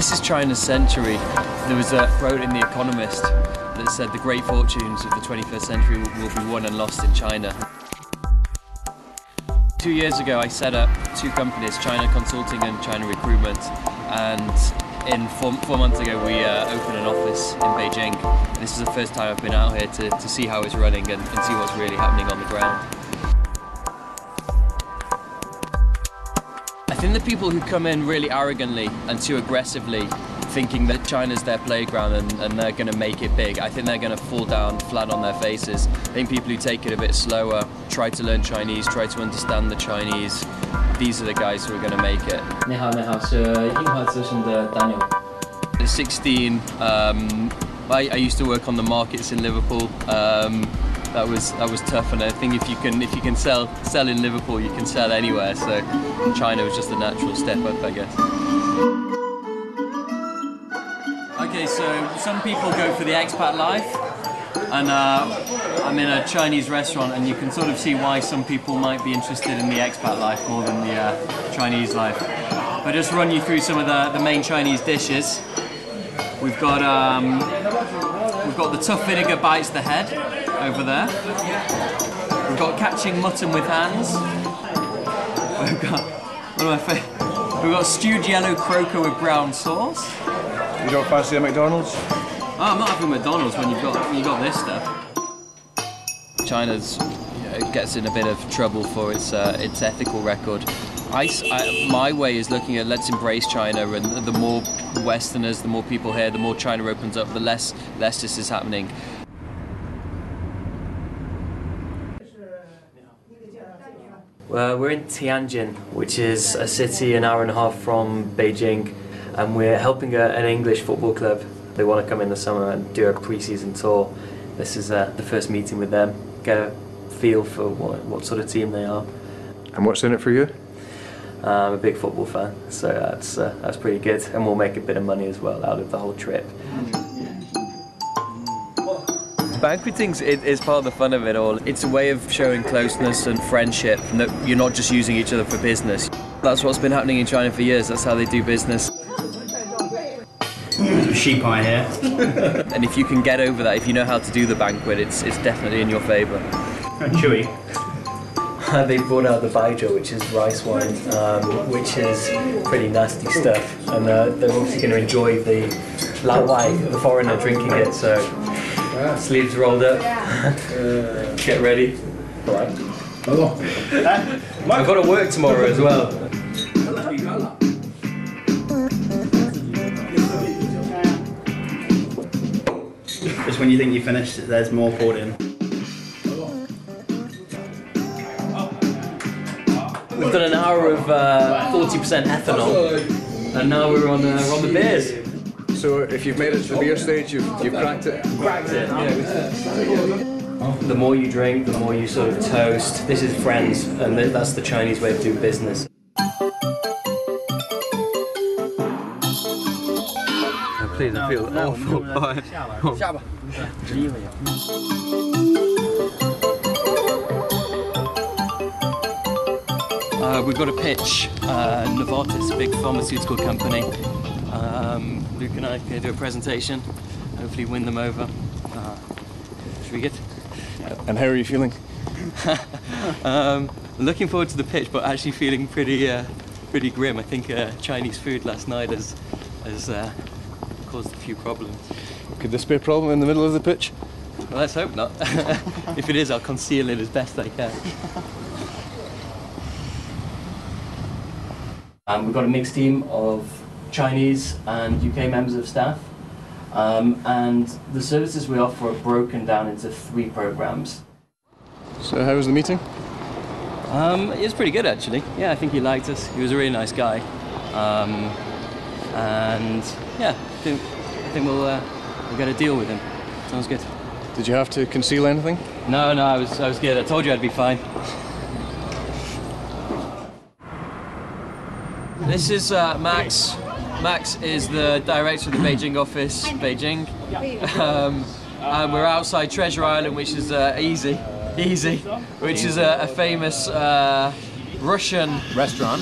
This is China's century. There was a quote in The Economist that said the great fortunes of the 21st century will be won and lost in China. 2 years ago I set up two companies, China Consulting and China Recruitment, and four months ago we opened an office in Beijing. This is the first time I've been out here to see how it's running and see what's really happening on the ground. I think the people who come in really arrogantly and too aggressively, thinking that China's their playground and they're going to make it big, I think they're going to fall down flat on their faces. I think people who take it a bit slower, try to learn Chinese, try to understand the Chinese, these are the guys who are going to make it. 你好，你好，是英华资深的 Daniel. At 16, I used to work on the markets in Liverpool. That was tough, and I think if you can sell in Liverpool, you can sell anywhere. So China was just a natural step up, I guess. Okay, so some people go for the expat life, and I'm in a Chinese restaurant, and you can sort of see why some people might be interested in the expat life more than the Chinese life. I'll just run you through some of the main Chinese dishes. We've got the tough vinegar bites the head over there. We've got catching mutton with hands. We've got stewed yellow croquer with brown sauce. You don't fancy a McDonald's? Oh, I'm not having McDonald's when you've got this stuff. China's gets in a bit of trouble for its ethical record. My way is looking at let's embrace China, and the more Westerners, the more people here, the more China opens up, the less this is happening. We're in Tianjin, which is a city an hour and a half from Beijing, and we're helping an English football club. They want to come in the summer and do a pre-season tour. This is the first meeting with them, get a feel for what sort of team they are. And what's in it for you? I'm a big football fan, so that's pretty good, and we'll make a bit of money as well out of the whole trip. Banqueting is part of the fun of it all. It's a way of showing closeness and friendship, and that you're not just using each other for business. That's what's been happening in China for years. That's how they do business. Sheep eye here. And if you can get over that, if you know how to do the banquet, it's definitely in your favour. Chewy. They brought out the baijiu, which is rice wine, which is pretty nasty stuff, and they're obviously going to enjoy the lao wai, the foreigner drinking it. So sleeves rolled up. Get ready. I've got to work tomorrow as well. Just when you think you finished, there's more poured in. We've done an hour of 40% ethanol, and now we're on the beers. So if you've made it to the beer stage, you've cracked it? Cracked it, yeah. The more you drink, the more you sort of toast. This is friends, and that's the Chinese way of doing business. Please, I feel awful. We've got a pitch, Novartis, a big pharmaceutical company. Luke and I are going to do a presentation, hopefully win them over. Should we get? And how are you feeling? Looking forward to the pitch, but actually feeling pretty grim. I think Chinese food last night has caused a few problems. Could this be a problem in the middle of the pitch? Well, let's hope not. If it is, I'll conceal it as best I can. We've got a mixed team of Chinese and UK members of staff, and the services we offer are broken down into 3 programs. So how was the meeting? It was pretty good actually. Yeah, I think he liked us. He was a really nice guy, and yeah, I think we'll get a deal with him. Sounds good. Did you have to conceal anything? No, I was good. I told you I'd be fine. This is Max. Max is the director of the Beijing office, Beijing. And we're outside Treasure Island, which is Easy, which is a famous Russian restaurant.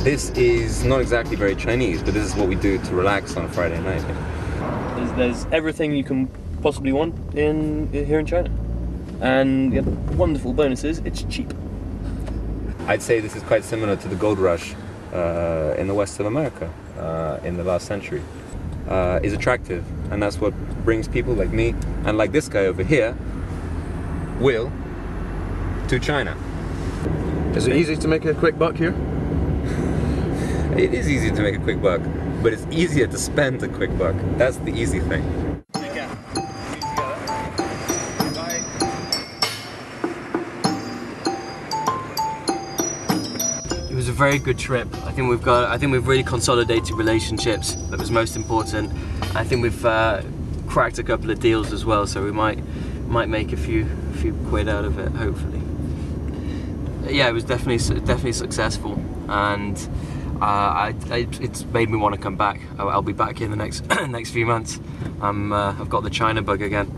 This is not exactly very Chinese, but this is what we do to relax on a Friday night. There's everything you can possibly want here in China, and the wonderful bonus is it's cheap. I'd say this is quite similar to the gold rush in the west of America in the last century. Is attractive, and that's what brings people like me and like this guy over here, Will, to China. Is it easy to make a quick buck here? It is easy to make a quick buck, but it's easier to spend a quick buck. That's the easy thing. It was a very good trip. I think we've really consolidated relationships. That was most important. I think we've cracked a couple of deals as well, so we might make a few quid out of it, hopefully. Yeah, it was definitely successful, and it's made me want to come back. I'll be back in the next few months. I've got the China bug again.